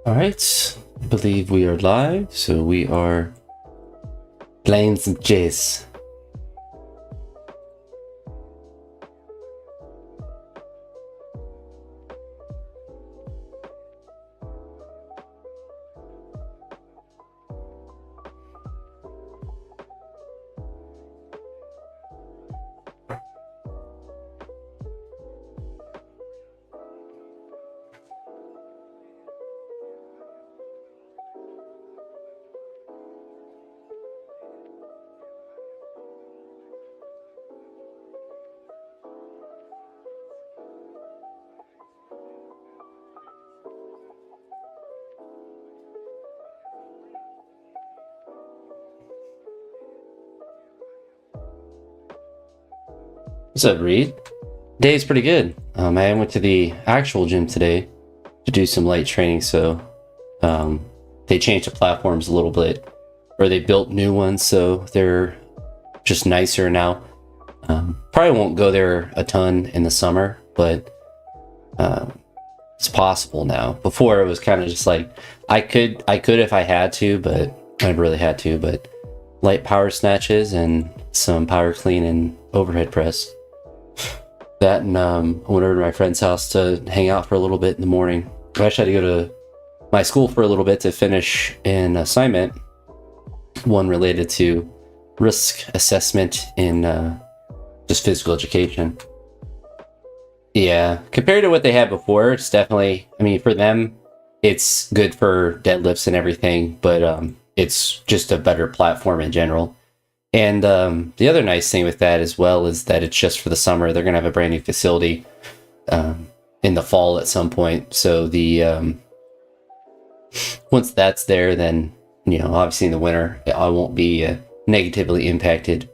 Alright, I believe we are live, so we are playing some chess. What's up, Reed? Day's pretty good. I went to the actual gym today to do some light training, so they changed the platforms a little bit, or they built new ones, so they're just nicer now. Probably won't go there a ton in the summer, but it's possible now. Before it was kind of just like I could if I had to, but I never really had to. But light power snatches and some power clean and overhead press. That and I went over to my friend's house to hang out for a little bit in the morning. I actually had to go to my school for a little bit to finish an assignment, one related to risk assessment in just physical education. Yeah, compared to what they had before, it's definitely, I mean, for them, it's good for deadlifts and everything, but it's just a better platform in general. And the other nice thing with that as well is that it's just for the summer. They're going to have a brand new facility in the fall at some point. So the once that's there, then, you know, obviously in the winter, I won't be negatively impacted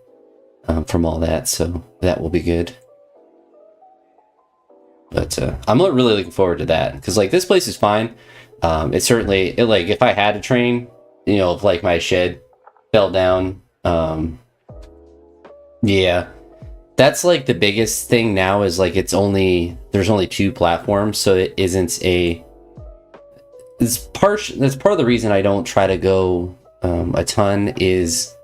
from all that. So that will be good. But I'm really looking forward to that because like this place is fine. It's certainly like if I had to train, you know, if like my shed fell down, yeah, that's like the biggest thing now is like there's only two platforms, so it isn't a. That's part of the reason I don't try to go a ton is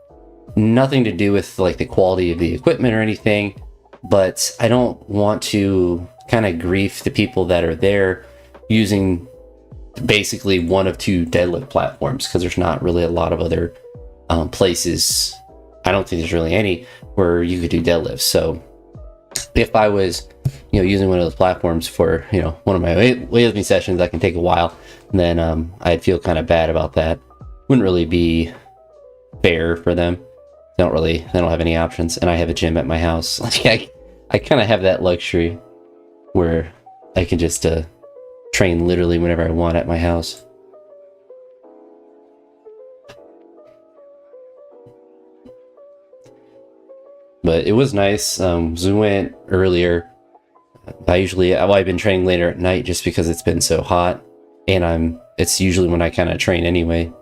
nothing to do with like the quality of the equipment or anything, but I don't want to kind of grief the people that are there using basically one of two deadlift platforms because there's not really a lot of other places. I don't think there's really any where you could do deadlifts. So if I was, you know, using one of those platforms for, you know, one of my weightlifting sessions, that can take a while, then I'd feel kind of bad about that. Wouldn't really be fair for them. They don't have any options, and I have a gym at my house. Like I kind of have that luxury where I can just train literally whenever I want at my house. But it was nice. So we went earlier. I've been training later at night just because it's been so hot, and it's usually when I kind of train anyway.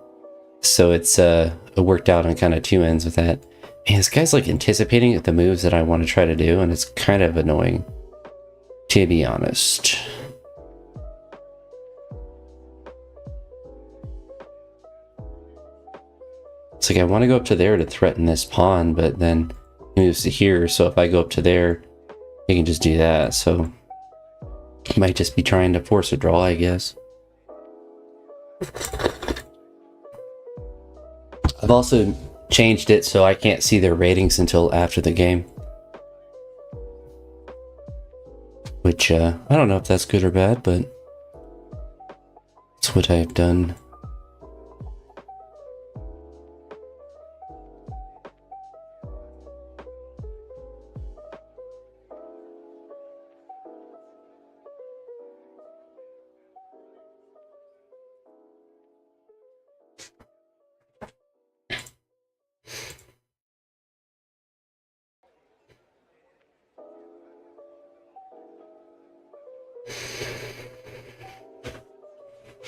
So it worked out on kind of two ends with that. Man, this guy's like anticipating the moves that I want to try to do, and it's kind of annoying, to be honest. It's like I want to go up to there to threaten this pawn, but then he moves to here, so if I go up to there, he can just do that. So he might just be trying to force a draw, I guess. I've also changed it so I can't see their ratings until after the game. Which, I don't know if that's good or bad, but it's what I've done.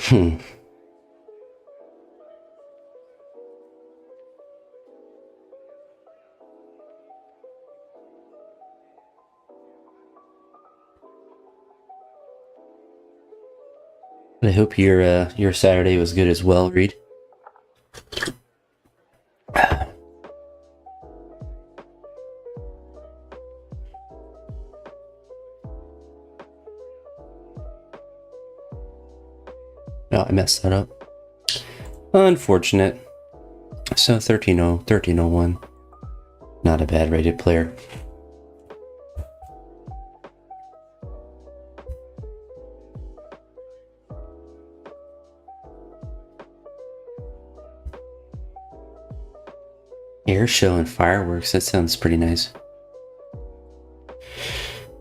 Hmm. I hope your Saturday was good as well, Reed. Oh, I messed that up. Unfortunate. So 1301. Not a bad rated player. Air show and fireworks. That sounds pretty nice.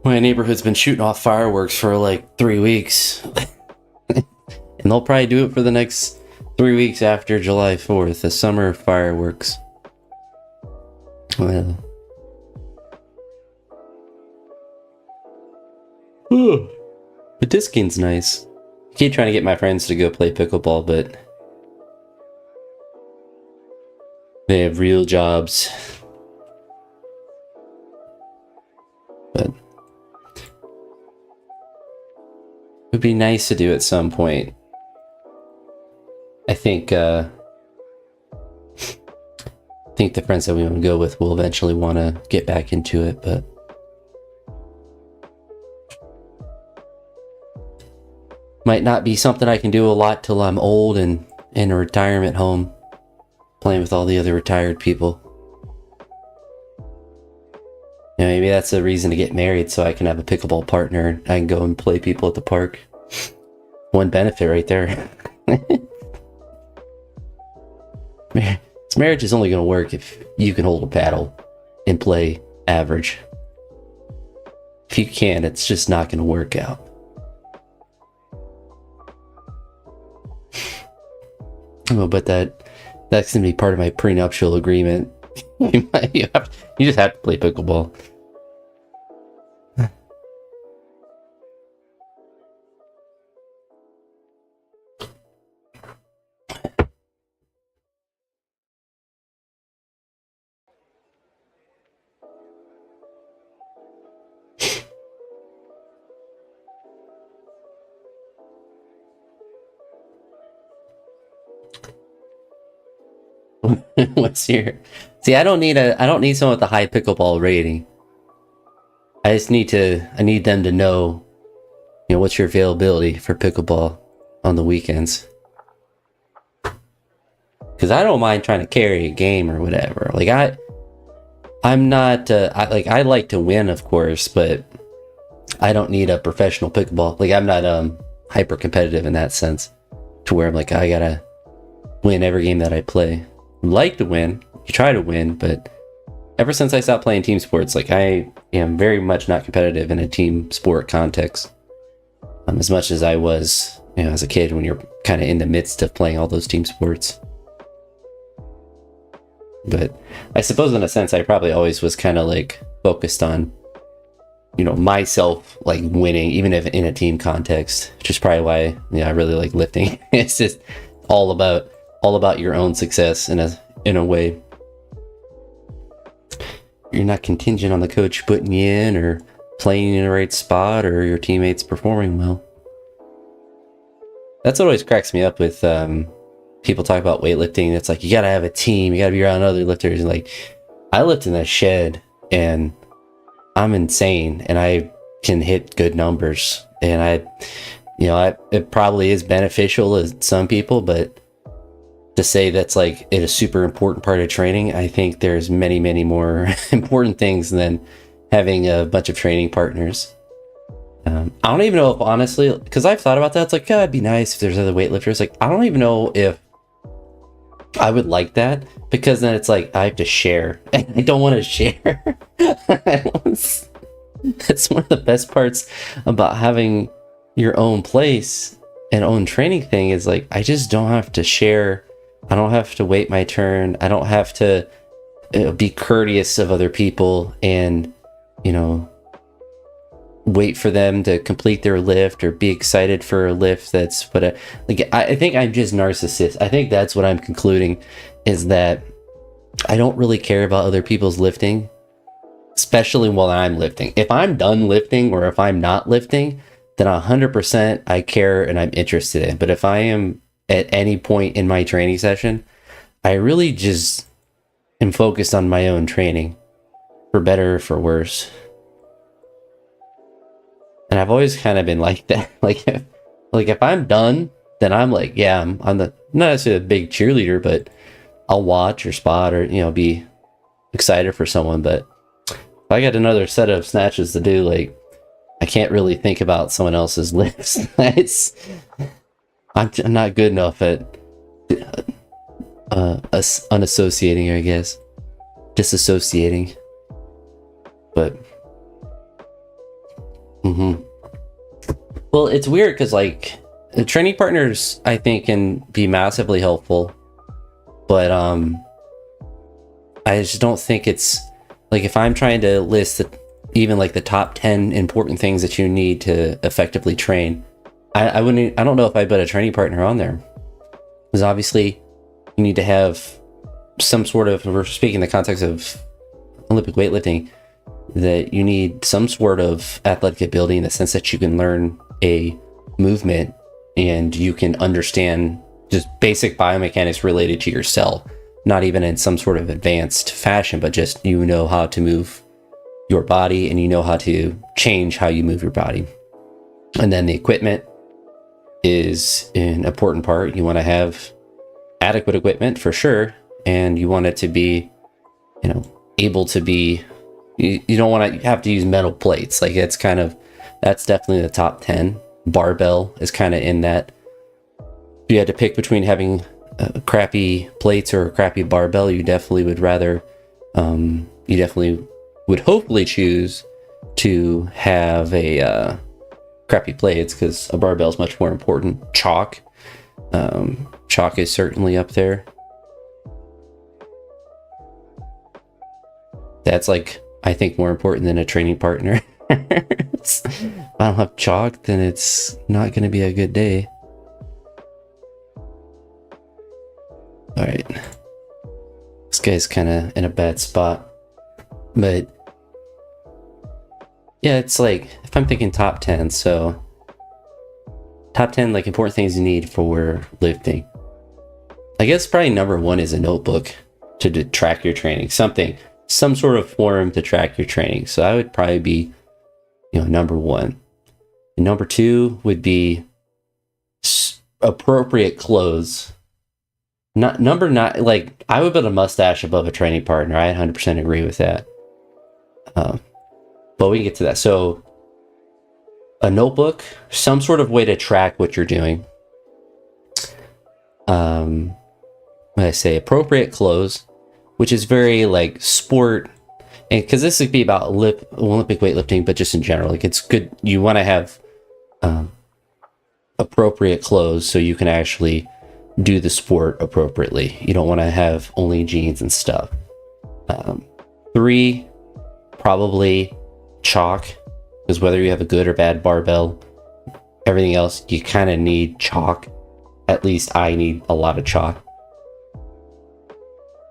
My neighborhood's been shooting off fireworks for like 3 weeks. And they'll probably do it for the next 3 weeks after July 4th, the summer fireworks. Well. But this game's nice. I keep trying to get my friends to go play pickleball, but they have real jobs. But it would be nice to do at some point. I think the friends that we want to go with will eventually want to get back into it, but might not be something I can do a lot till I'm old and in a retirement home, playing with all the other retired people. You know, maybe that's a reason to get married, so I can have a pickleball partner and I can go and play people at the park. One benefit right there. This marriage is only going to work if you can hold a paddle and play average. If you can't, it's just not going to work out. Oh, but that's going to be part of my prenuptial agreement. You just have to play pickleball. What's your... See, I don't need someone with a high pickleball rating. I need them to know, you know, what's your availability for pickleball on the weekends. Because I don't mind trying to carry a game or whatever. Like I'm not I like to win, of course, but I don't need a professional pickleball. Like I'm not hyper competitive in that sense, to where I'm like I gotta win every game that I play. I like to win, you try to win, but ever since I stopped playing team sports, like I am very much not competitive in a team sport context. As much as I was, you know, as a kid when you're kind of in the midst of playing all those team sports. But I suppose in a sense I probably always was kind of like focused on, you know, myself like winning, even if in a team context, which is probably why, you know, I really like lifting. It's just all about your own success in a way. You're not contingent on the coach putting you in or playing in the right spot or your teammates performing well. That's what always cracks me up with people talk about weightlifting. It's like you gotta have a team, you gotta be around other lifters. And like I lift in that shed and I'm insane and I can hit good numbers. And it probably is beneficial to some people, but to say that's like it a super important part of training, I think there's many, many more important things than having a bunch of training partners. I don't even know if, honestly, because I've thought about that, it's like, oh, it'd be nice if there's other weightlifters. Like, I don't even know if I would like that, because then it's like I have to share. I don't want to share. That's one of the best parts about having your own place and own training thing is like, I just don't have to share. I don't have to wait my turn. I don't have to be courteous of other people and, you know, wait for them to complete their lift or be excited for a lift that's what I think I'm just narcissist. I think that's what I'm concluding, is that I don't really care about other people's lifting, especially while I'm lifting. If I'm done lifting or if I'm not lifting, then 100% I care and I'm interested in. But if I am at any point in my training session, I really just am focused on my own training, for better or for worse. And I've always kind of been like that. Like if I'm done, then I'm like, yeah, I'm the not necessarily a big cheerleader, but I'll watch or spot or be excited for someone. But if I got another set of snatches to do, like I can't really think about someone else's lifts. I'm not good enough at us unassociating, I guess, disassociating. But well, it's weird because like the training partners I think can be massively helpful, but I just don't think it's like if I'm trying to list even like the top 10 important things that you need to effectively train, I don't know if I put a training partner on there, because obviously you need to have some sort of, we're speaking in the context of Olympic weightlifting, that you need some sort of athletic ability in the sense that you can learn a movement and you can understand just basic biomechanics related to your cell, not even in some sort of advanced fashion, but just how to move your body and how to change how you move your body. And then the equipment is an important part. You want to have adequate equipment for sure, and you want it to be able to be, you don't want to have to use metal plates. Like that's definitely the top 10. Barbell is kind of in that. If you had to pick between having crappy plates or a crappy barbell, you definitely would rather, you definitely would hopefully choose to have a crappy plates, because a barbell is much more important. Chalk is certainly up there. That's like, I think, more important than a training partner. If I don't have chalk, then it's not going to be a good day. All right. This guy's kind of in a bad spot. But yeah, it's like, if I'm thinking top 10, so top 10 like important things you need for lifting. I guess probably number 1 is a notebook to track your training. Some sort of forum to track your training. So I would probably be, number 1. And number 2 would be appropriate clothes. Not number 9. Like I would put a mustache above a training partner. I 100% agree with that. But we can get to that. So a notebook, some sort of way to track what you're doing. When I say appropriate clothes, which is very like sport, and because this would be about Olympic weightlifting, but just in general, like it's good. You want to have appropriate clothes so you can actually do the sport appropriately. You don't want to have only jeans and stuff. 3, probably chalk, because whether you have a good or bad barbell, everything else, you kind of need chalk. At least I need a lot of chalk.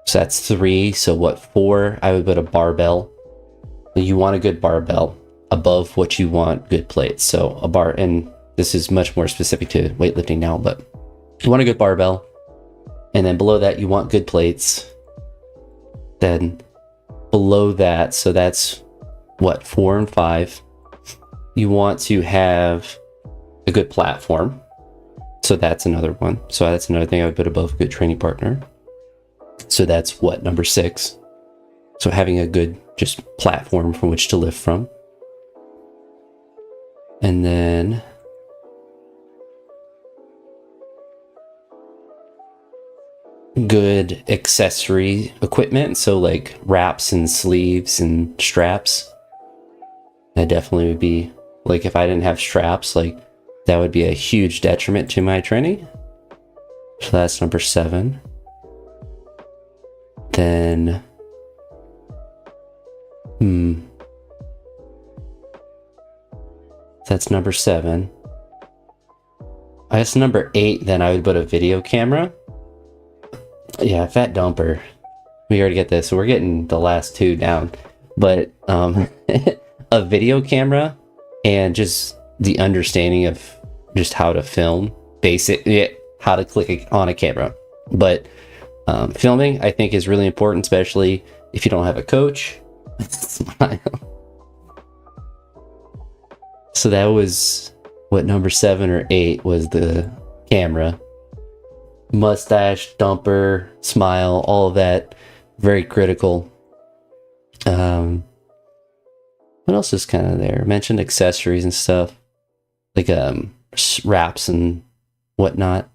So that's 3. So what, 4? I would put a barbell. You want a good barbell above what you want good plates. So a bar, and this is much more specific to weightlifting now, but you want a good barbell. And then below that, you want good plates. Then below that, so that's what, 4 and 5. You want to have a good platform. So that's another one. So that's another thing I would put above a good training partner. So that's what, number 6. So having a good just platform from which to lift from. And then good accessory equipment. So like wraps and sleeves and straps. That definitely would be, like if I didn't have straps, like that would be a huge detriment to my training. So that's number 7. Then, that's number 7. I guess number 8, then I would put a video camera. Yeah, fat dumper. We already get this, so we're getting the last 2 down. But a video camera and just the understanding of just how to film, how to click on a camera. But filming, I think, is really important, especially if you don't have a coach. Smile. So that was what, number 7 or 8 was the camera. Mustache, dumper, smile, all of that, very critical. What else is kind of there? I mentioned accessories and stuff, like wraps and whatnot.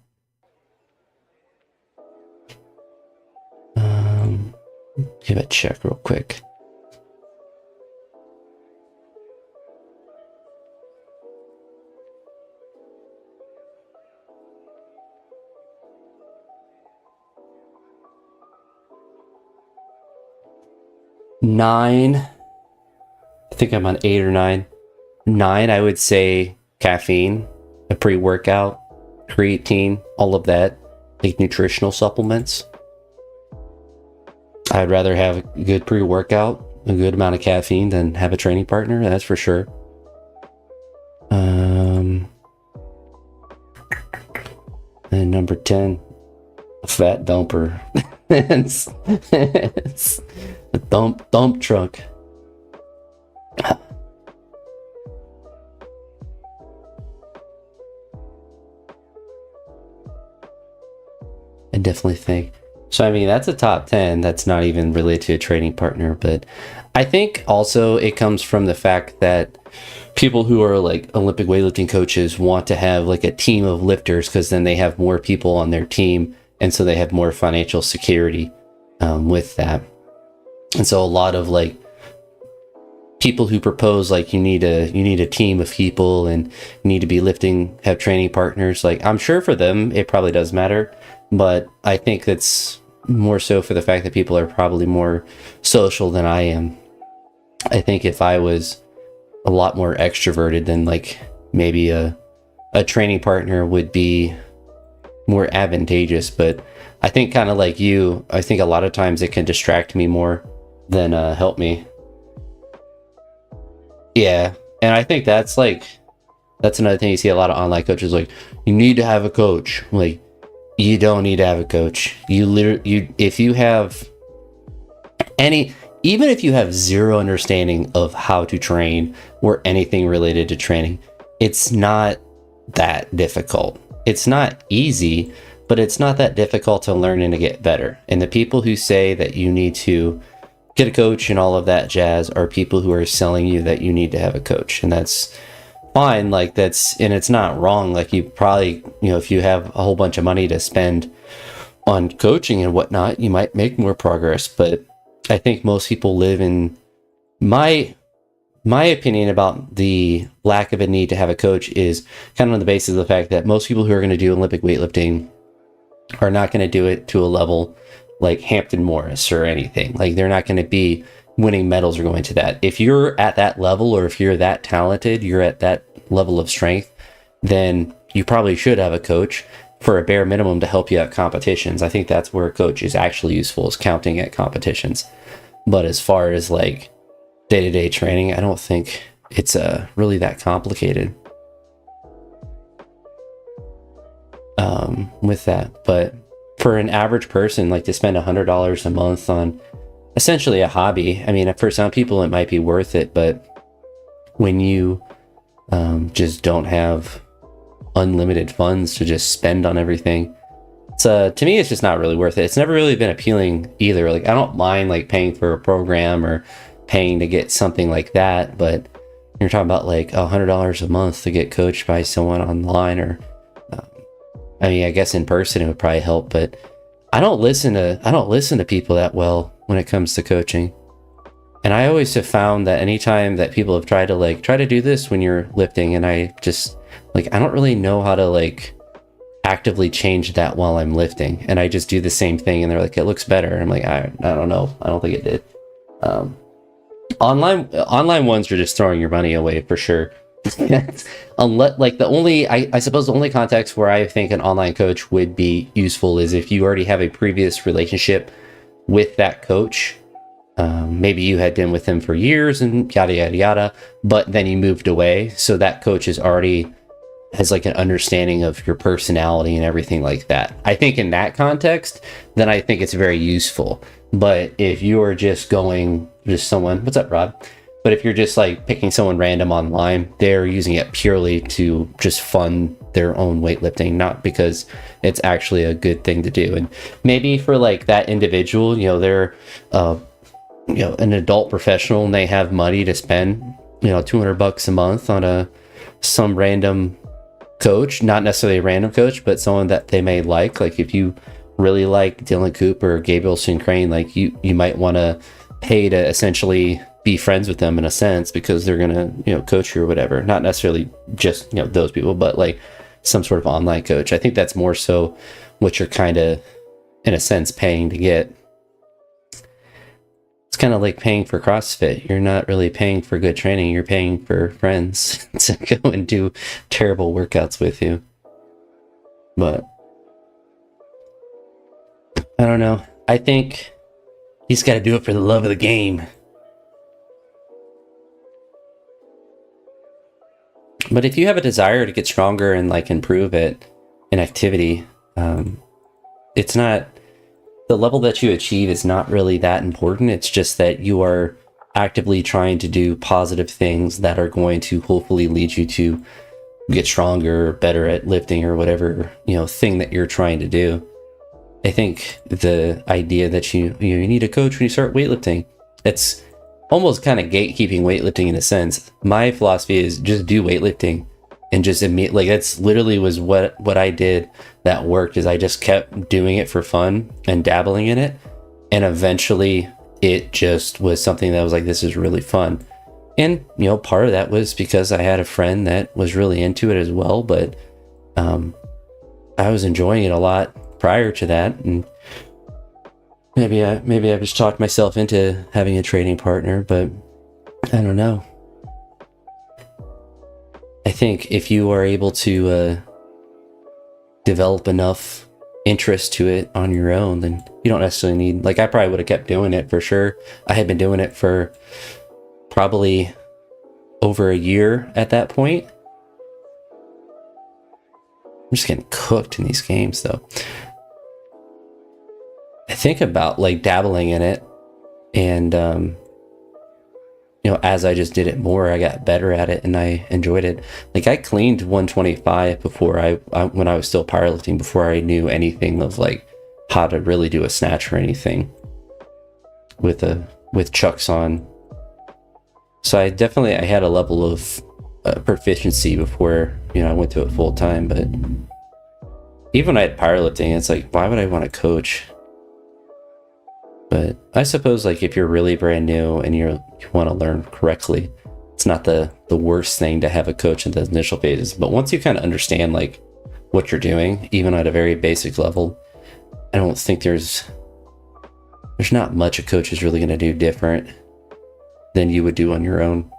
Give it a check real quick. Nine. I think I'm on 8 or 9. 9, I would say caffeine, a pre-workout, creatine, all of that, like nutritional supplements. I'd rather have a good pre-workout, a good amount of caffeine than have a training partner, that's for sure. And number 10, a fat dumper. it's a dump truck. I definitely think. So, I mean, that's a top 10. That's not even related to a training partner. But I think also it comes from the fact that people who are like Olympic weightlifting coaches want to have like a team of lifters, because then they have more people on their team. And so they have more financial security with that. And so a lot of like people who propose like you need a team of people and you need to be have training partners. Like, I'm sure for them, it probably does matter. But I think that's more so for the fact that people are probably more social than I am. I think if I was a lot more extroverted, then like maybe a training partner would be more advantageous. But I think kind of like you, I think a lot of times it can distract me more than help me. Yeah. And I think that's another thing you see a lot of online coaches, like, you need to have a coach. Like, you don't need to have a coach. If you have even if you have zero understanding of how to train or anything related to training, it's not that difficult. It's not easy, but it's not that difficult to learn and to get better. And the people who say that you need to get a coach and all of that jazz are people who are selling you that you need to have a coach. And that's fine, like and it's not wrong. Like, you probably, if you have a whole bunch of money to spend on coaching and whatnot, you might make more progress. But I think most people live in my opinion about the lack of a need to have a coach is kind of on the basis of the fact that most people who are going to do Olympic weightlifting are not going to do it to a level like Hampton Morris or anything. Like, they're not going to be winning medals or going to that. If you're at that level, or if you're that talented, you're at that level of strength, then you probably should have a coach for a bare minimum to help you at competitions. I think that's where a coach is actually useful, is counting at competitions. But as far as like day-to-day training, I don't think it's really that complicated with that. But for an average person, like, to spend $100 a month on essentially a hobby, I mean, for some people it might be worth it, but when you just don't have unlimited funds to just spend on everything, to me, it's just not really worth it. It's never really been appealing either. Like, I don't mind like paying for a program or paying to get something like that, but you're talking about like $100 a month to get coached by someone online, or I mean, I guess in person it would probably help, but I don't listen to people that well when it comes to coaching. And I always have found that anytime that people have tried to do this when you're lifting, and I just I don't really know how to actively change that while I'm lifting, and I just do the same thing and they're like, it looks better. I'm like, I don't know. I don't think it did. Online ones are just throwing your money away for sure. Unless I suppose the only context where I think an online coach would be useful is if you already have a previous relationship with that coach, Maybe you had been with him for years and yada, yada, yada, but then you moved away. So that coach is already has like an understanding of your personality and everything like that. I think in that context, then I think it's very useful. But if you're just someone, what's up, Rob? But if you're just like picking someone random online, they're using it purely to just fund their own weightlifting, not because it's actually a good thing to do. And maybe for like that individual, they're, an adult professional and they have money to spend, $200 a month on some random coach, not necessarily a random coach, but someone that they may like if you really like Dylan Cooper or Gabriel Sincrane, like you might want to pay to essentially be friends with them in a sense, because they're gonna coach you or whatever. Not necessarily just those people, but like some sort of online coach. I think that's more so what you're kind of in a sense paying to get. It's kind of like paying for CrossFit. You're not really paying for good training. You're paying for friends to go and do terrible workouts with you. But I don't know. I think you just got to do it for the love of the game. But if you have a desire to get stronger and like improve it in activity, it's not, the level that you achieve is not really that important. It's just that you are actively trying to do positive things that are going to hopefully lead you to get stronger, better at lifting or whatever, thing that you're trying to do. I think the idea that you need a coach when you start weightlifting, it's almost kind of gatekeeping weightlifting in a sense. My philosophy is just do weightlifting and just admit, like that's literally was what I did that worked, is I just kept doing it for fun and dabbling in it. And eventually it just was something that was like, this is really fun. And, part of that was because I had a friend that was really into it as well, but I was enjoying it a lot prior to that. And maybe I just talked myself into having a training partner, but I don't know. I think if you are able to develop enough interest to it on your own, then you don't necessarily need, like I probably would have kept doing it for sure. I had been doing it for probably over a year at that point. I'm just getting cooked in these games though. I think about like dabbling in it, and as I just did it more, I got better at it and I enjoyed it. Like I cleaned 125 before I when I was still powerlifting, before I knew anything of like how to really do a snatch or anything with chucks on. So I had a level of proficiency before I went to it full time. But even when I had powerlifting, it's like, why would I want to coach? But I suppose like if you're really brand new and you want to learn correctly, it's not the worst thing to have a coach in the initial phases. But once you kind of understand like what you're doing, even at a very basic level, I don't think there's not much a coach is really going to do different than you would do on your own.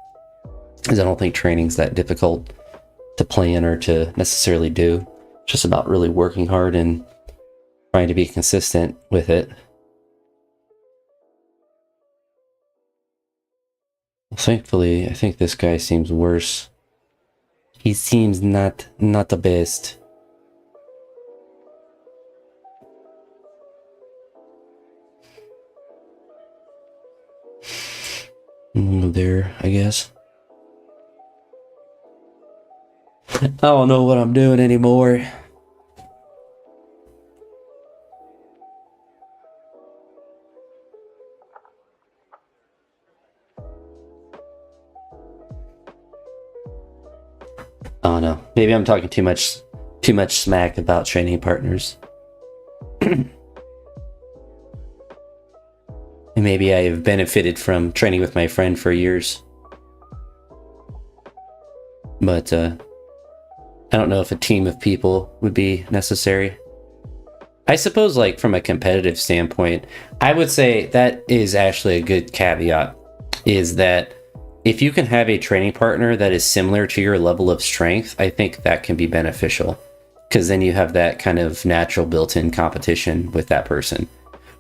Because I don't think training's that difficult to plan or to necessarily do. It's just about really working hard and trying to be consistent with it. Thankfully, I think this guy seems worse. He seems not the best. There, I guess. I don't know what I'm doing anymore. I don't know. Maybe I'm talking too much smack about training partners. And maybe I have benefited from training with my friend for years. But I don't know if a team of people would be necessary. I suppose like from a competitive standpoint, I would say that is actually a good caveat, is that if you can have a training partner that is similar to your level of strength, I think that can be beneficial, because then you have that kind of natural built-in competition with that person.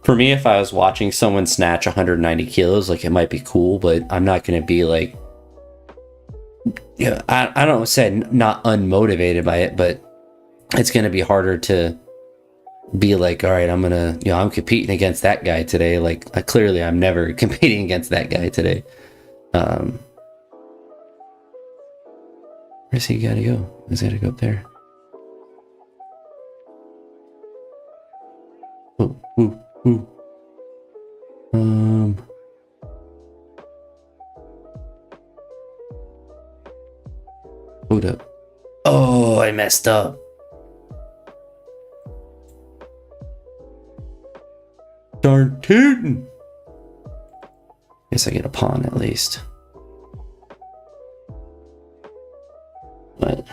For me, if I was watching someone snatch 190 kilos, like it might be cool, but I'm not going to be like, yeah, I don't say not unmotivated by it, but it's going to be harder to be like, all right, I'm going to, I'm competing against that guy today. Like, clearly I'm never competing against that guy today. Where's he got to go? He's got to go up there. Ooh, ooh, ooh. Hold up. Oh, I messed up. Darn tootin'. Guess I get a pawn at least. But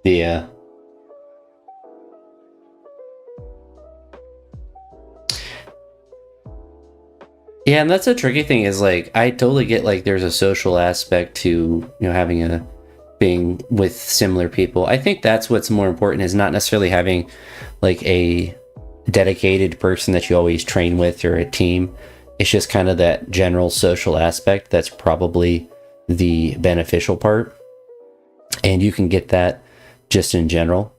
yeah. Yeah, and that's a tricky thing is like I totally get like there's a social aspect to, having being with similar people. I think that's what's more important is not necessarily having like a dedicated person that you always train with or a team. It's just kind of that general social aspect that's probably the beneficial part. And you can get that just in general.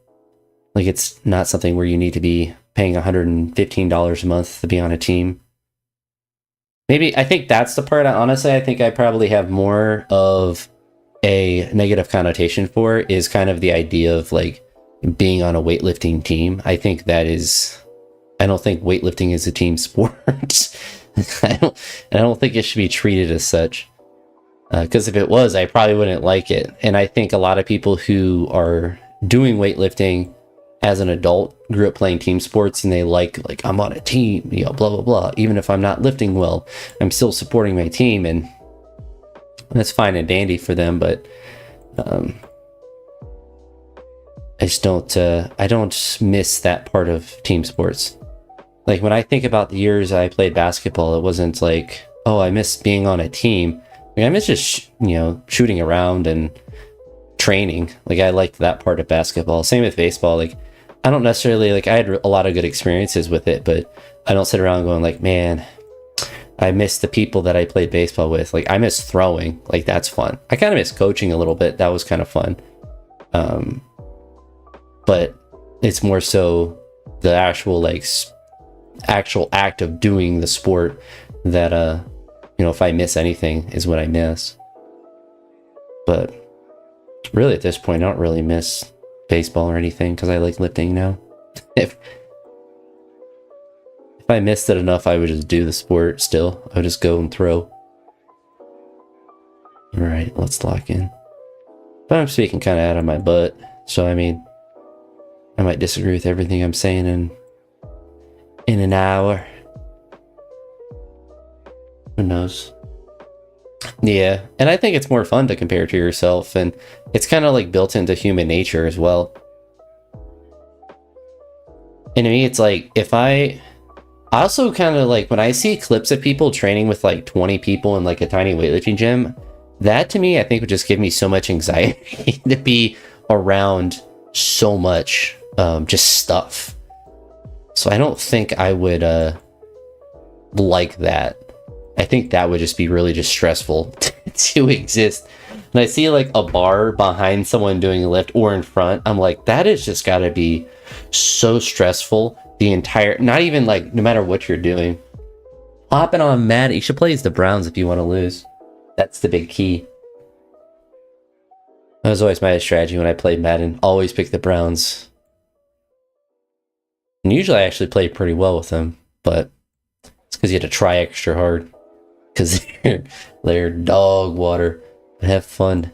Like it's not something where you need to be paying $115 a month to be on a team. Maybe I think that's the part. Honestly, I think I probably have more of a negative connotation for is kind of the idea of like being on a weightlifting team. I think that is, I don't think weightlifting is a team sport. I don't think it should be treated as such. Because if it was, I probably wouldn't like it. And I think a lot of people who are doing weightlifting as an adult grew up playing team sports and they like I'm on a team, blah, blah, blah. Even if I'm not lifting well, I'm still supporting my team, and that's fine and dandy for them. But I just don't, I don't miss that part of team sports. Like when I think about the years I played basketball, it wasn't like, oh, I miss being on a team. Like I miss just, shooting around and training. Like I liked that part of basketball. Same with baseball. Like I don't necessarily I had a lot of good experiences with it, but I don't sit around going like, man, I miss the people that I played baseball with. Like I miss throwing. Like that's fun. I kind of miss coaching a little bit. That was kind of fun. But it's more so the actual actual act of doing the sport that if I miss anything is what I miss. But really at this point I don't really miss baseball or anything because I like lifting now. If I missed it enough, I would just do the sport still. I would just go and throw. Alright, let's lock in. But I'm speaking kind of out of my butt, so I mean I might disagree with everything I'm saying in an hour. Who knows? Yeah, and I think it's more fun to compare to yourself, and it's kind of like built into human nature as well. And to me, it's like if I also kind of like when I see clips of people training with like 20 people in like a tiny weightlifting gym, that to me, I think would just give me so much anxiety to be around so much just stuff. So I don't think I would like that. I think that would just be really just stressful to exist. And I see like a bar behind someone doing a lift or in front. I'm like, that is just got to be so stressful. The entire, not even like, no matter what you're doing. Hopping on Madden, you should play as the Browns if you want to lose. That's the big key. That was always my strategy when I played Madden. Always pick the Browns. And usually I actually played pretty well with them, but it's because you had to try extra hard. Because they're dog water. But have fun.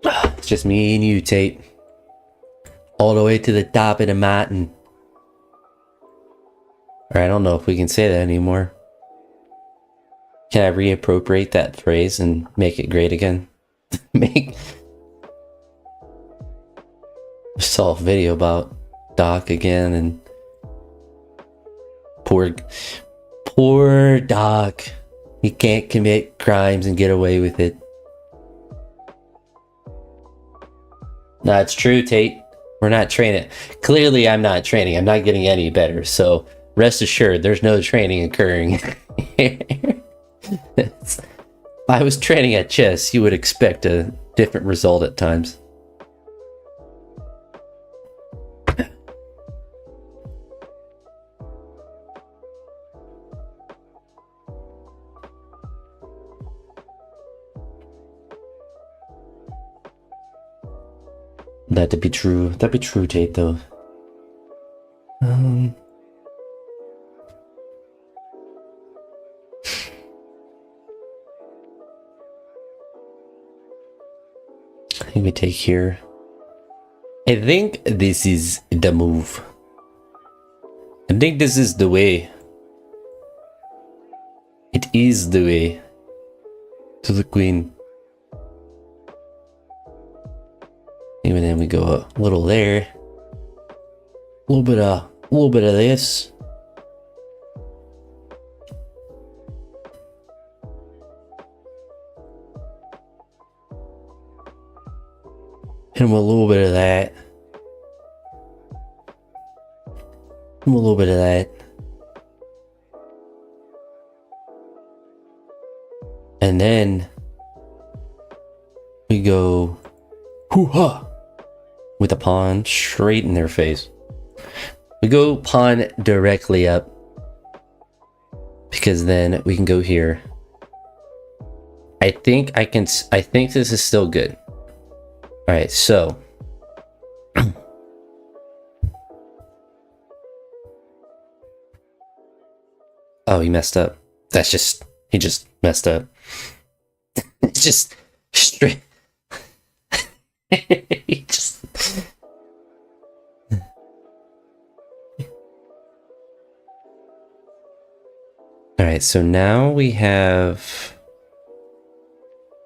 It's just me and you, Tate. All the way to the top of the mountain. Or I don't know if we can say that anymore. Can I reappropriate that phrase and make it great again? I saw a video about Doc again, and poor Doc. He can't commit crimes and get away with it. No, it's true, Tate. We're not training. Clearly, I'm not training. I'm not getting any better. So rest assured, there's no training occurring. If I was training at chess, you would expect a different result at times. That'd be true. That'd be true, Tate, though. I think we take here. I think this is the move. I think this is the way. It is the way to the queen. Even then we go a little there. A little bit of this. Hit him with a little bit of that. Hit him with a little bit of that. And then we go hoo-ha with a pawn straight in their face. We go pawn directly up because then we can go here. I think this is still good. All right, so oh, he messed up. He just messed up. It's just straight. He just. All right, so now we have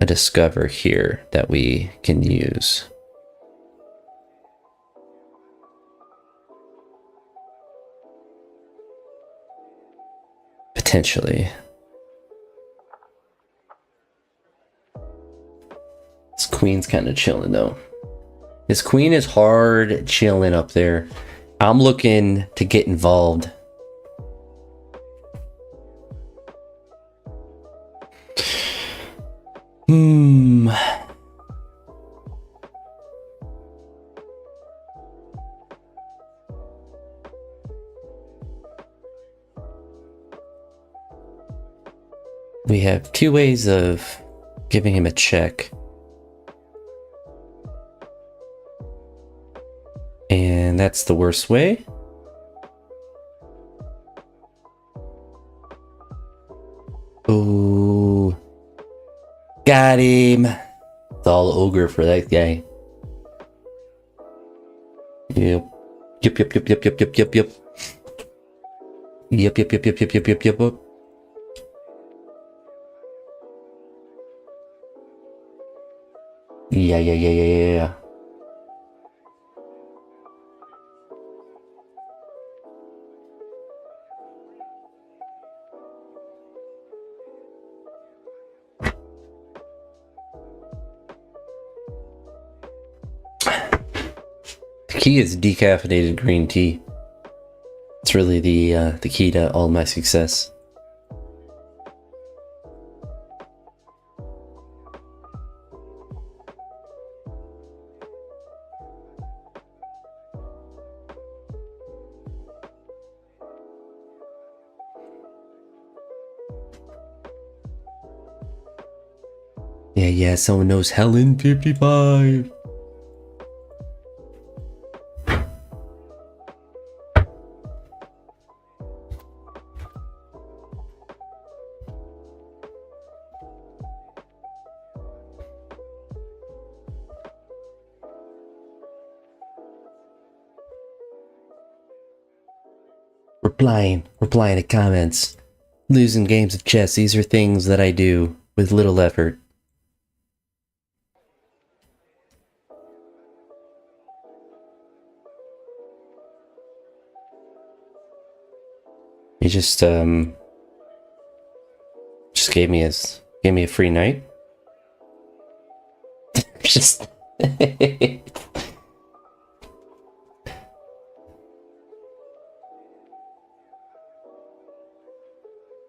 a discover here that we can use. Potentially. This queen's kind of chilling though. This queen is hard chilling up there. I'm looking to get involved. We have two ways of giving him a check. And that's the worst way. Oh, got him. It's all ogre for that guy. Yep. Yep. Yeah. The key is decaffeinated green tea. It's really the key to all my success. Yeah, someone knows Helen 55. Replying to comments. Losing games of chess, these are things that I do with little effort. He just gave me a free night. Just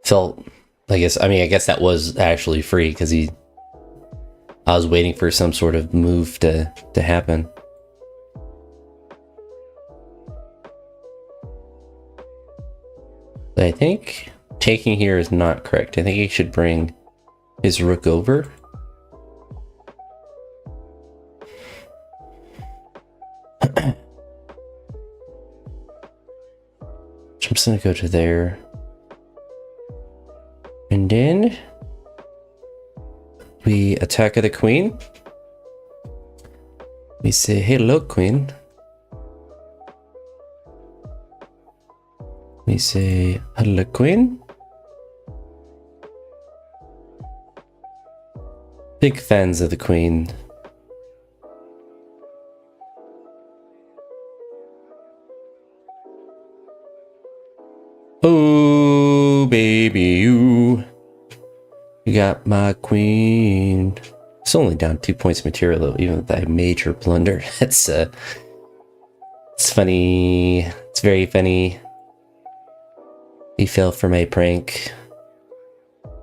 felt, I guess that was actually free because I was waiting for some sort of move to happen. But I think taking here is not correct. I think he should bring his rook over. I'm just gonna go to there. And then we attack the queen. We say, hello, queen. We say, hello, queen. Big fans of the queen. Oh, baby, you got my queen. It's only down 2 points material, though, even with that major blunder. It's funny. It's very funny. He fell for my prank.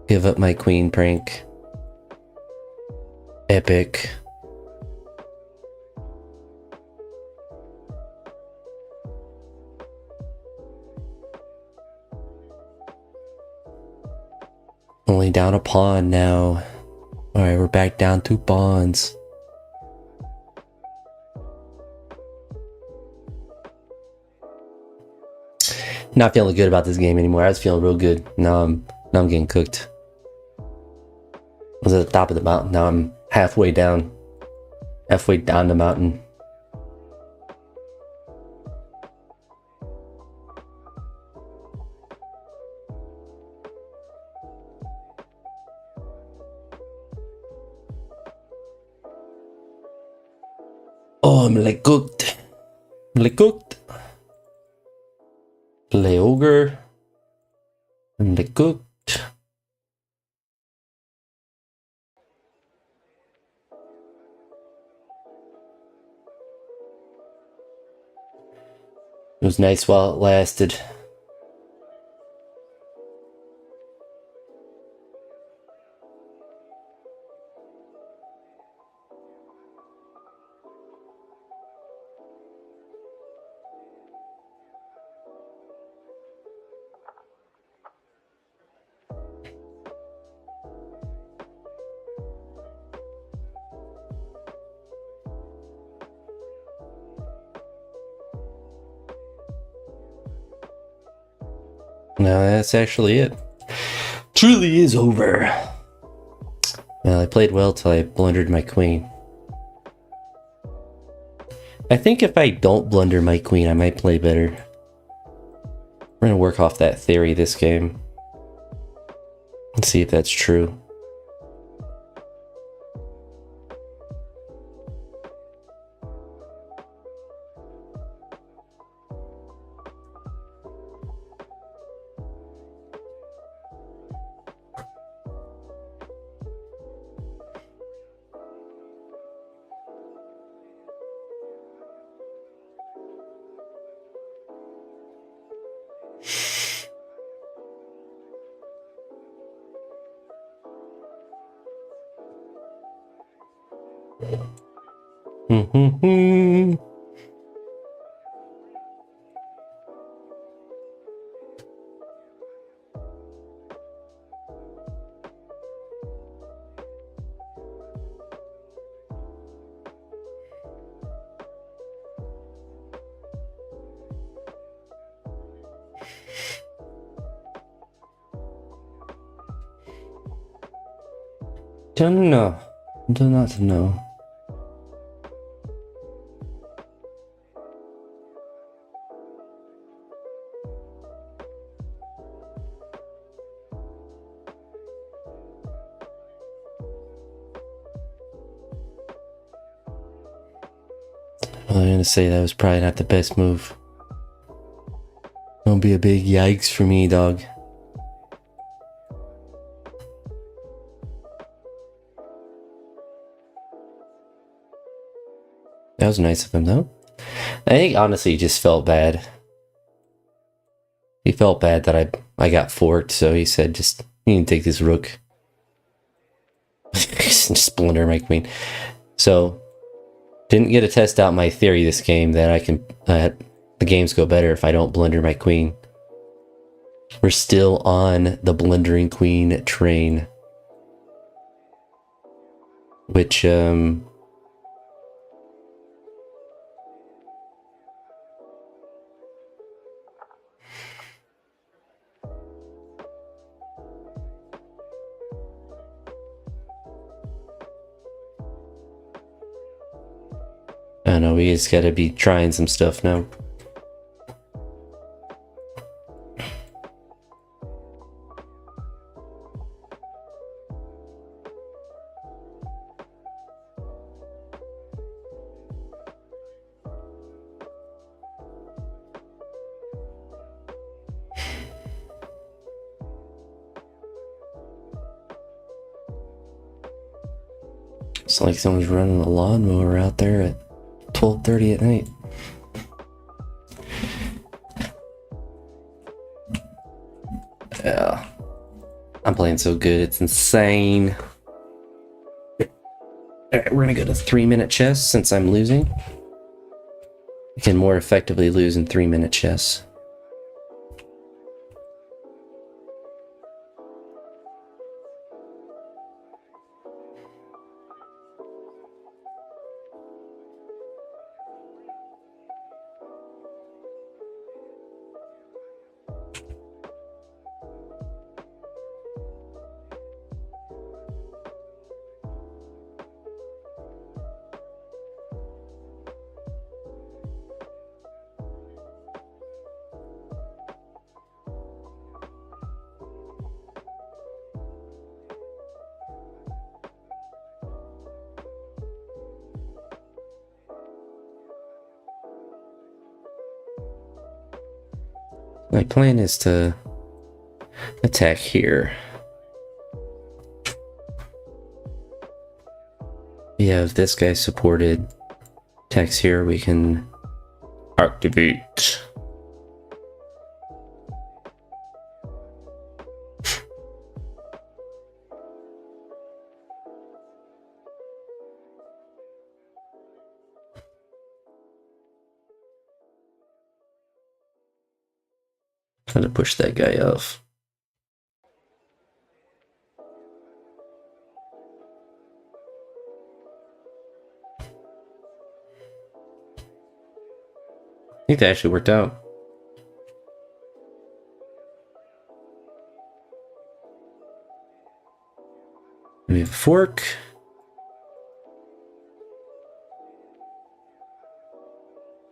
Give up my queen prank. Epic. Only down a pawn now. Alright, we're back down 2 pawns. Not feeling good about this game anymore. I was feeling real good. Now I'm getting cooked. I was at the top of the mountain. Now I'm halfway down. Halfway down the mountain. Oh, I'm like cooked. I'm like cooked. Play ogre. I'm like cooked. It was nice while it lasted. No, that's actually it. Truly is over. Well, I played well till I blundered my queen. I think if I don't blunder my queen, I might play better. We're gonna work off that theory this game. Let's see if that's true. Don't know. Do not know. Well, I'm gonna say that was probably not the best move. Don't be a big yikes for me, dog. That was nice of him, though. I think honestly he just felt bad. He felt bad that I I got forked, so he said, just, you can take this rook. Just blunder my queen. So, didn't get to test out my theory this game that I can, the games go better if I don't blunder my queen. We're still on the blundering queen train. Which, I don't know, we just gotta be trying some stuff now. It's like someone's running a lawnmower out there at 12:30 at night. Yeah. I'm playing so good, it's insane. Alright, we're gonna go to 3-minute chess since I'm losing. You can more effectively lose in 3-minute chess. My plan is to attack here. We have this guy supported. Attacks here, we can activate. Trying to push that guy off. I think that actually worked out. We have a fork.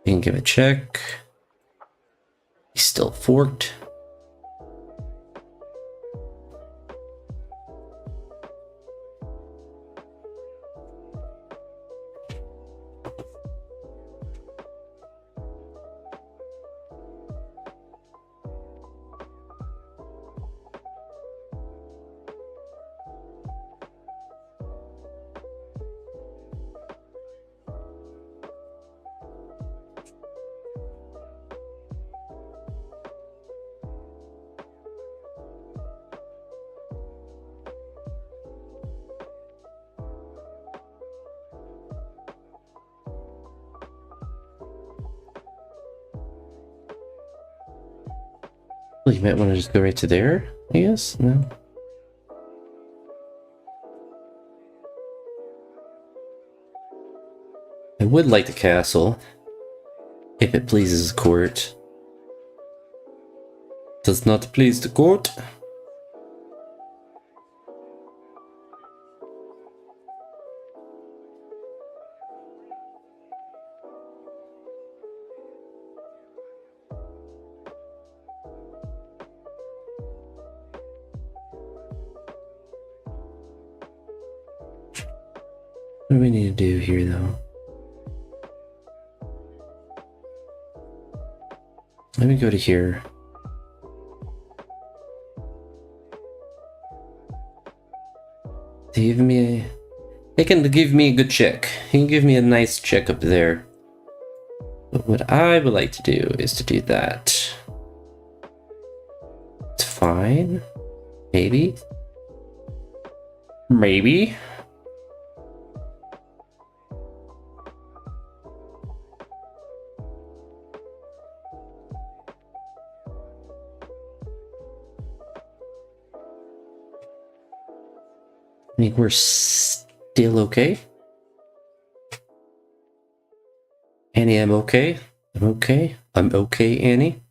We can give a check. He's still forked. Well, you might want to just go right to there, I guess? No? I would like the castle, if it pleases the court. Does not please the court. What do we need to do here, though? Let me go to here. They can give me a good check. He can give me a nice check up there. But what I would like to do is to do that. It's fine. Maybe. Maybe. I think we're still okay. Annie, I'm okay. I'm okay. I'm okay, Annie.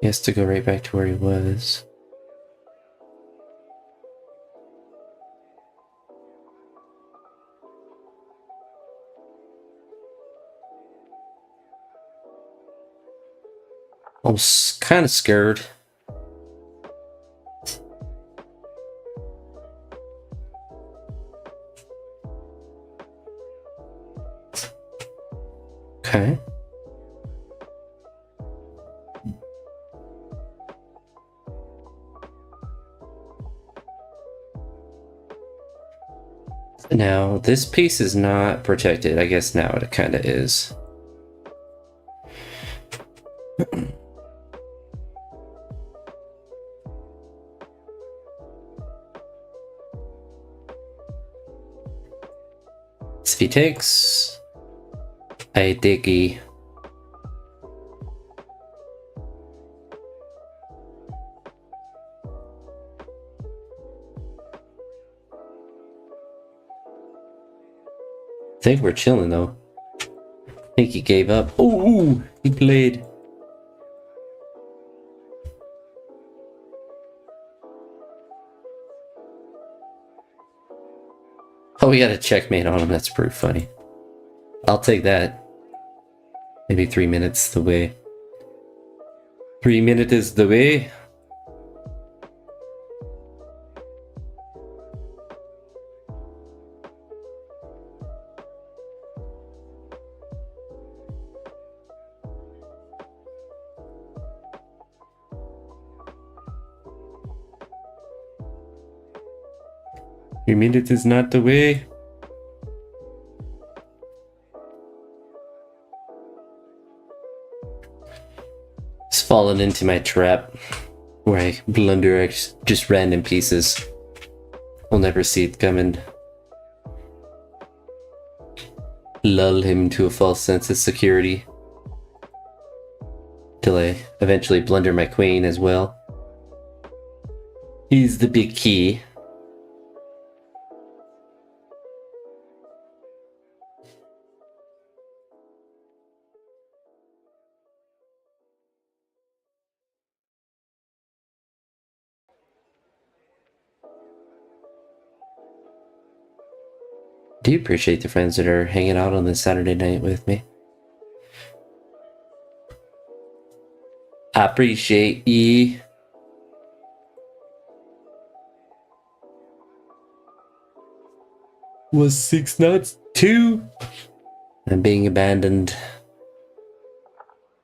He has to go right back to where he was. I'm kind of scared. Okay. Now, this piece is not protected. I guess now it kind of is. If he takes a diggy. I think we're chilling though. I think he gave up. Ooh, he played. Oh, we got a checkmate on him. That's pretty funny. I'll take that. Maybe 3 minutes the way. 3 minutes is the way. You mean it is not the way? It's fallen into my trap where I blunder just random pieces. We'll never see it coming. Lull him to a false sense of security. Till I eventually blunder my queen as well. He's the big key. Do appreciate the friends that are hanging out on this Saturday night with me. I appreciate ye. Was 6 nuts 2? I'm being abandoned.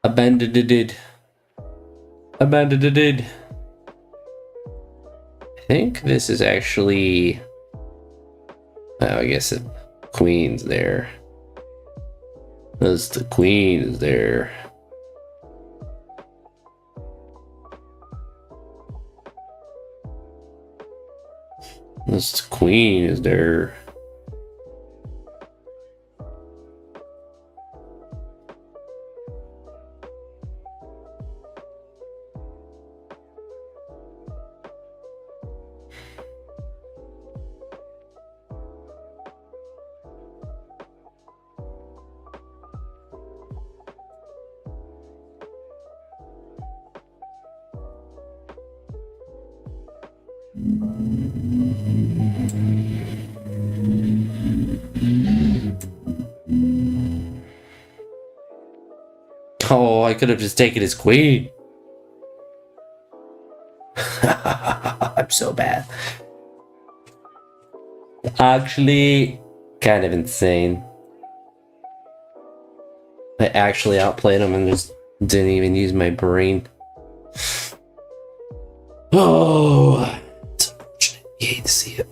Abandoned. Abandoned. I think this is actually. Oh, I guess the queen's there. That's the queen is there. That's the queen is there. Oh, I could have just taken his queen. I'm so bad. Actually, kind of insane. I actually outplayed him and just didn't even use my brain. Oh, it's unfortunate. You hate to see it.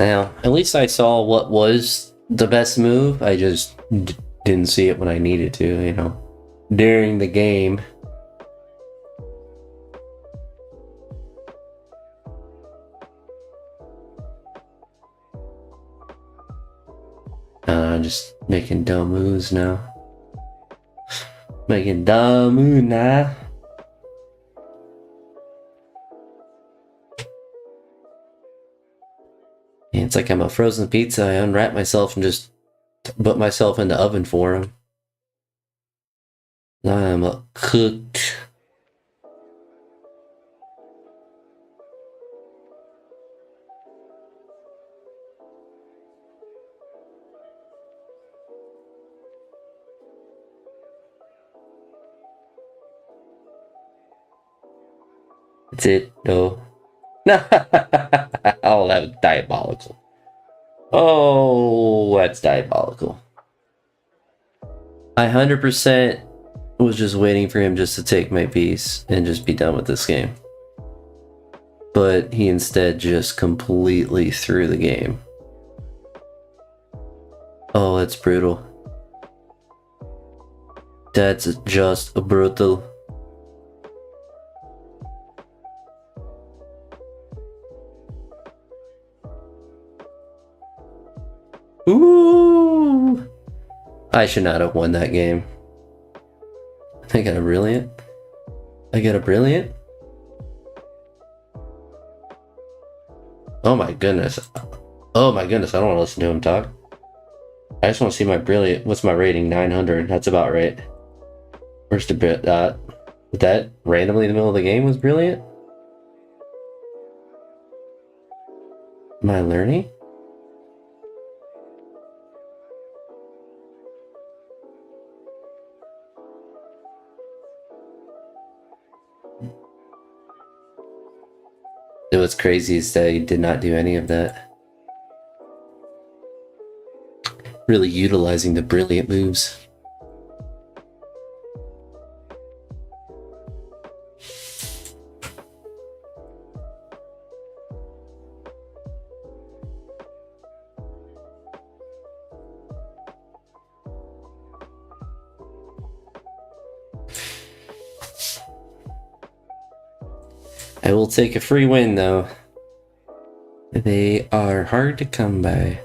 Now, at least I saw what was the best move. I just didn't see it when I needed to, you know, during the game. Just making dumb moves now. Making dumb moves now. It's like I'm a frozen pizza. I unwrap myself and just put myself in the oven for him. I'm a cook. That's it, no. I'll have diabolical. Oh, that's diabolical. I 100% was just waiting for him just to take my piece and just be done with this game. But he instead just completely threw the game. Oh, that's brutal. That's just brutal. Ooh! I should not have won that game. I got a brilliant. I got a brilliant. Oh my goodness. Oh my goodness, I don't want to listen to him talk. I just want to see my brilliant. What's my rating? 900. That's about right. Where's the bit? That randomly in the middle of the game was brilliant? Am I learning? It was crazy is that he did not do any of that. Really utilizing the brilliant moves. I will take a free win though. They are hard to come by.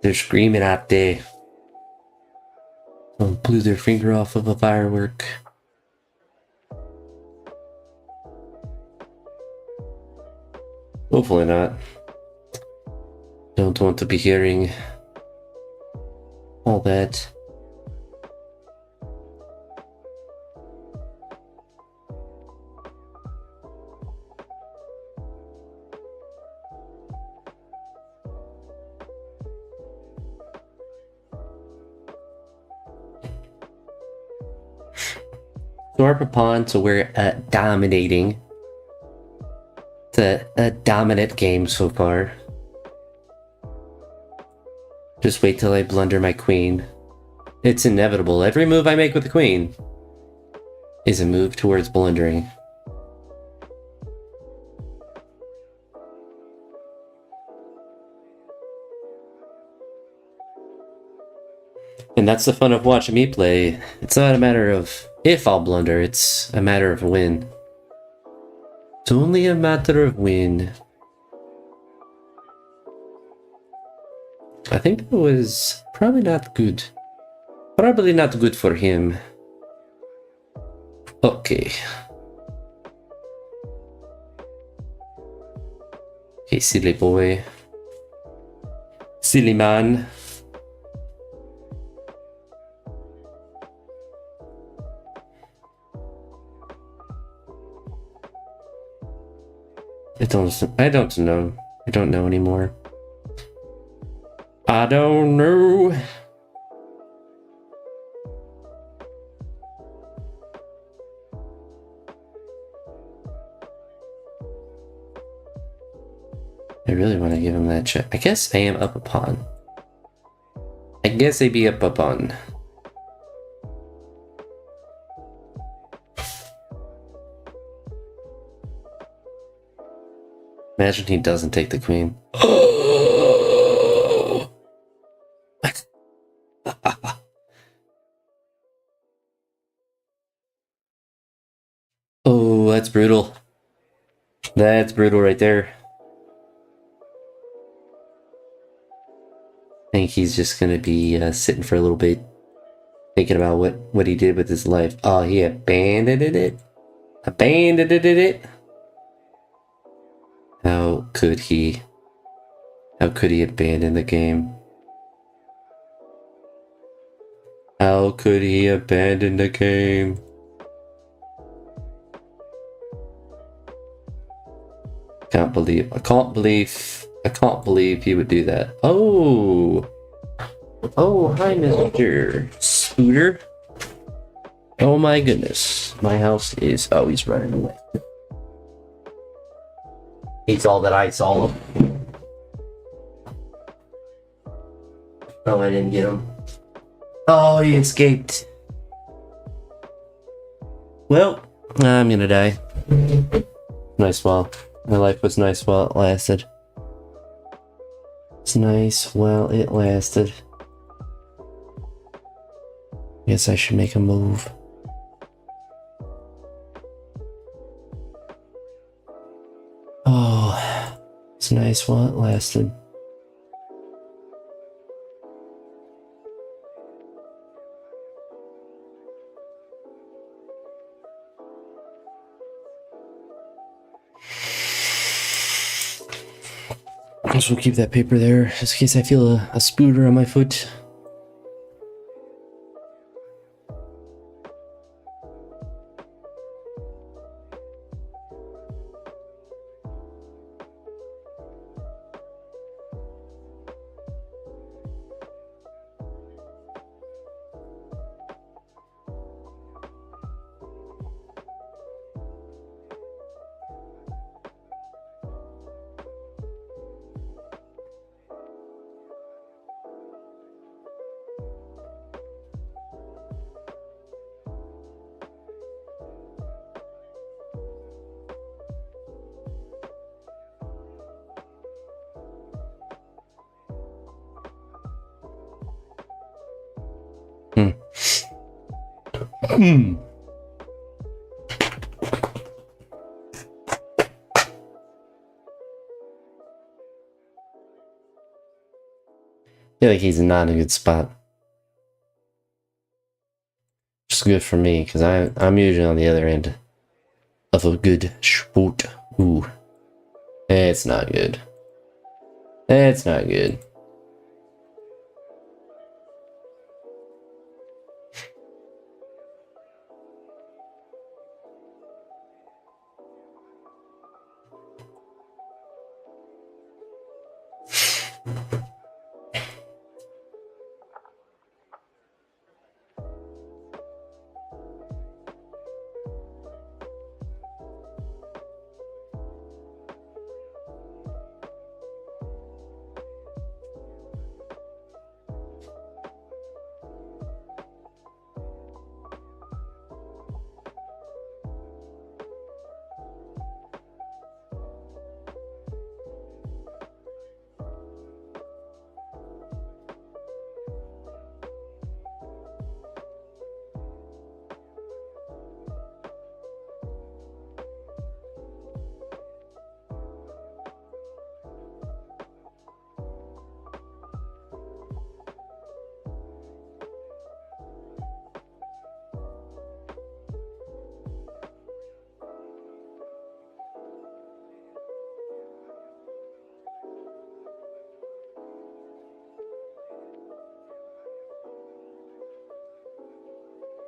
They're screaming out there. Someone blew their finger off of a firework. Hopefully not. Don't want to be hearing all that. So we're upon, so we're dominating. It's a dominant game so far. Just wait till I blunder my queen. It's inevitable. Every move I make with the queen is a move towards blundering. And that's the fun of watching me play. It's not a matter of if I'll blunder, it's a matter of when. It's only a matter of when. I think that was probably not good. Probably not good for him. Okay. Okay, silly boy. Silly man. I don't know. I don't know anymore. I don't know. I really want to give him that check. I guess I am up a pawn. I guess I be up a pawn. Imagine he doesn't take the queen. Oh, that's brutal. That's brutal right there. I think he's just gonna be sitting for a little bit, thinking about what he did with his life. Oh, he abandoned it. Abandoned it. How could he? How could he abandon the game? How could he abandon the game? I can't believe he would do that. Oh, hi, Mr. Scooter. Oh my goodness, my house is always running away. Eats all that I saw him. Oh, I didn't get him. Oh, he escaped. Well, I'm gonna die. Nice while. My life was nice while it lasted. It's nice while it lasted. Guess I should make a move. Oh, it's nice while it lasted. So we'll keep that paper there, just in case I feel a spooter on my foot. I feel like he's not in a good spot. Which is good for me, because I'm usually on the other end of a good sport. Ooh. It's not good. It's not good.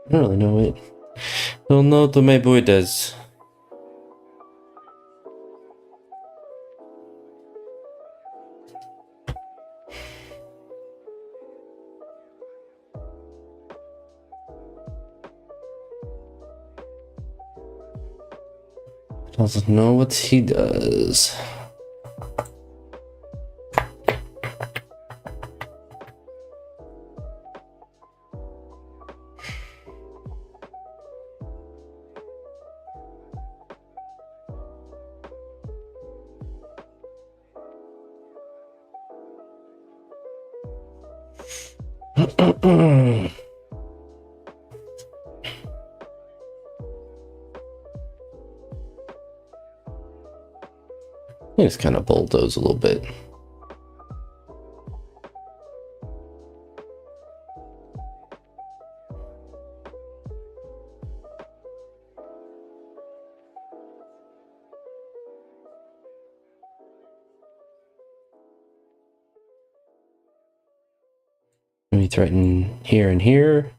I don't really know what. Don't know what my boy does. Doesn't know what he does. He just kind of bulldoze a little bit. Maybe threaten here and here.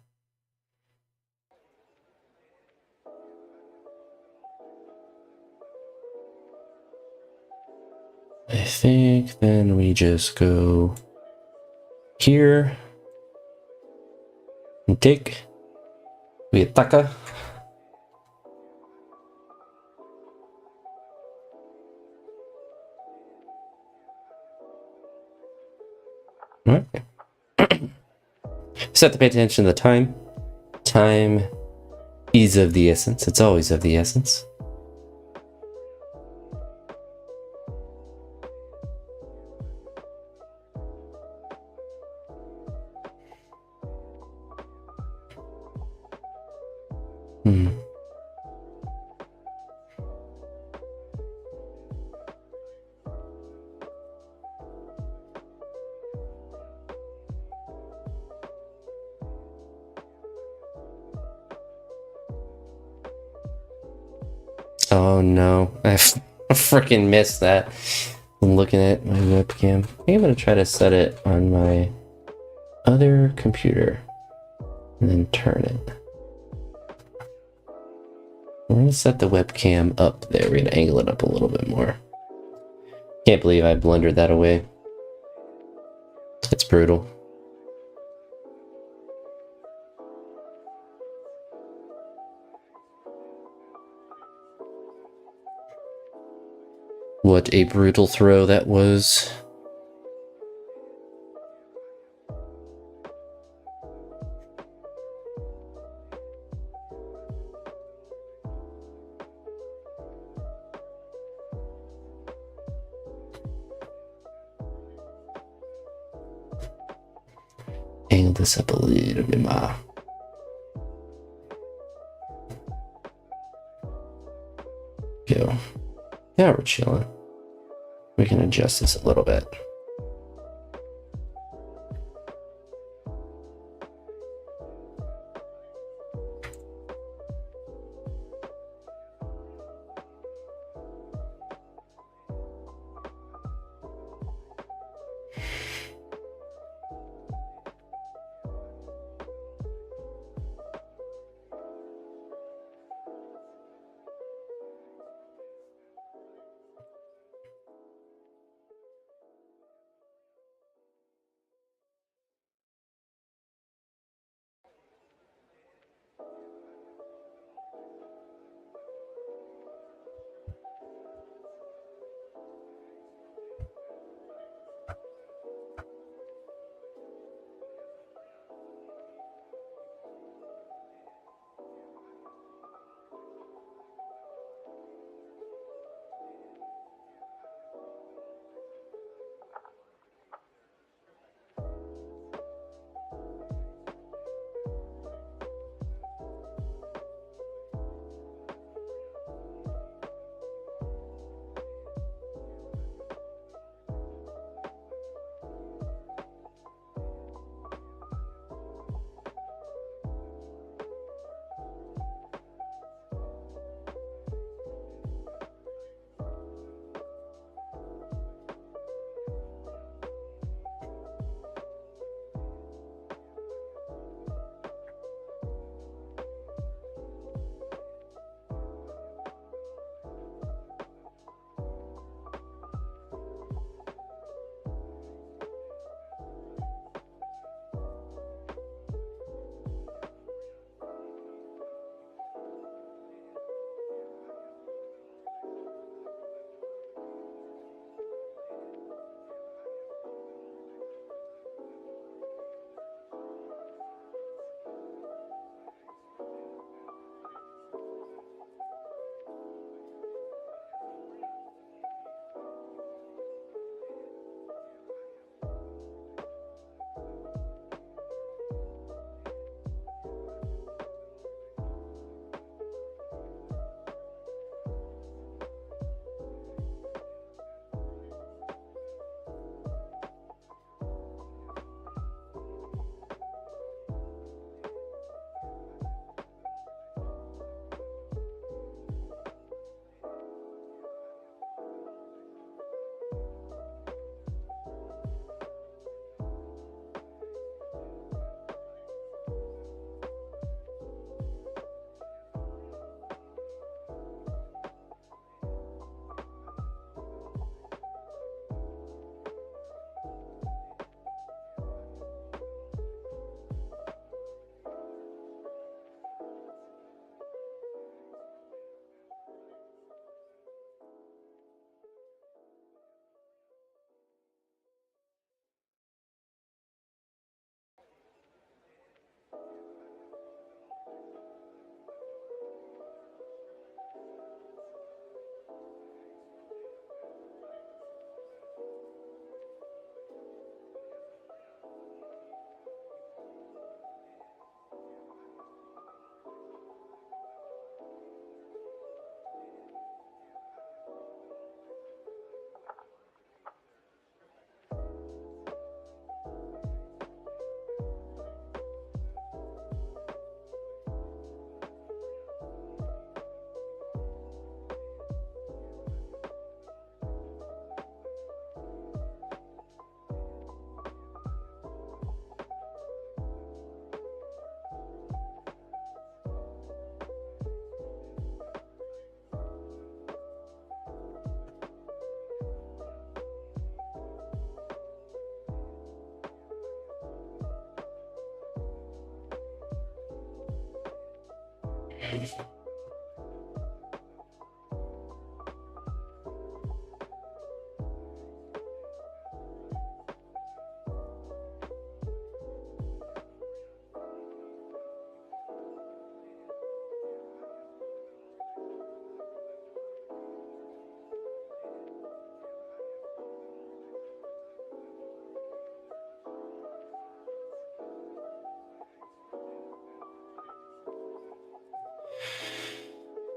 I think then we just go here and take. We attack. Alright. Just have to pay attention to the time. Time is of the essence. It's always of the essence. Oh no, I freaking missed that. I'm looking at my webcam. I think I'm gonna try to set it on my other computer and then turn it. We're gonna set the webcam up there. We're gonna angle it up a little bit more. Can't believe I blundered that away. It's brutal. What a brutal throw that was. Angle this up a little bit more. Go. Yeah, we're chilling. We can adjust this a little bit.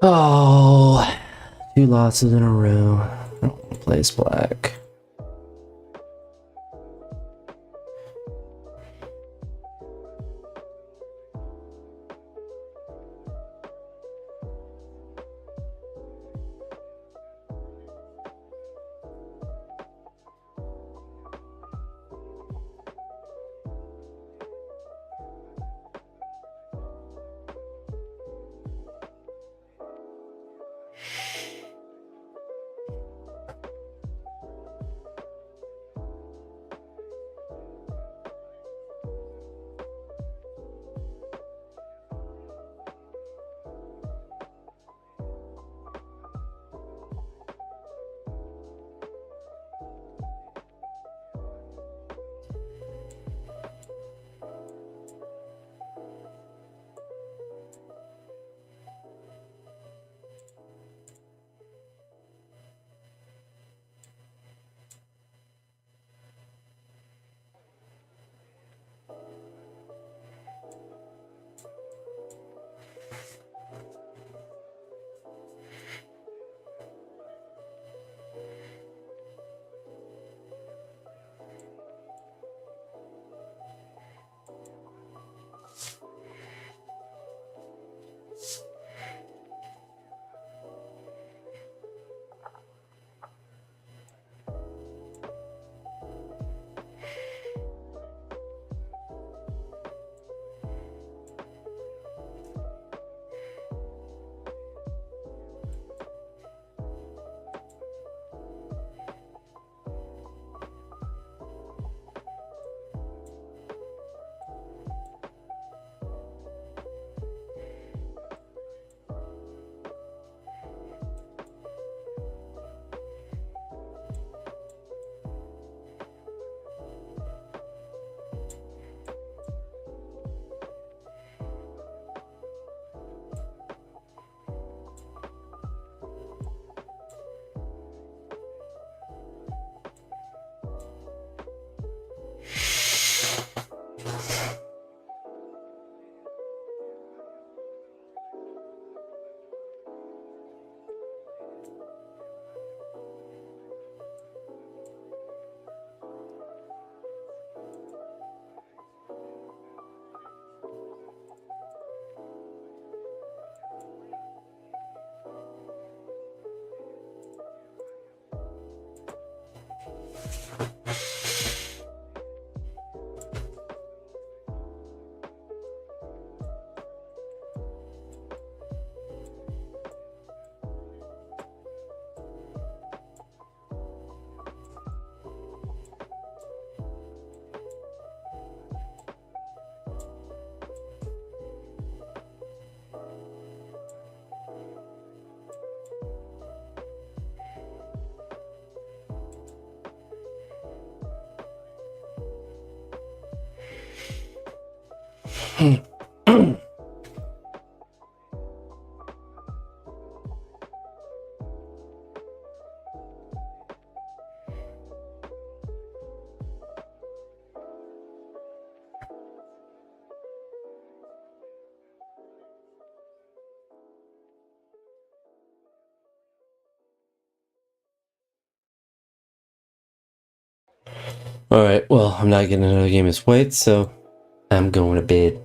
Oh, 2 losses in a row. I don't want to play as black. Alright, well, I'm not getting another game as white, so I'm going to bed.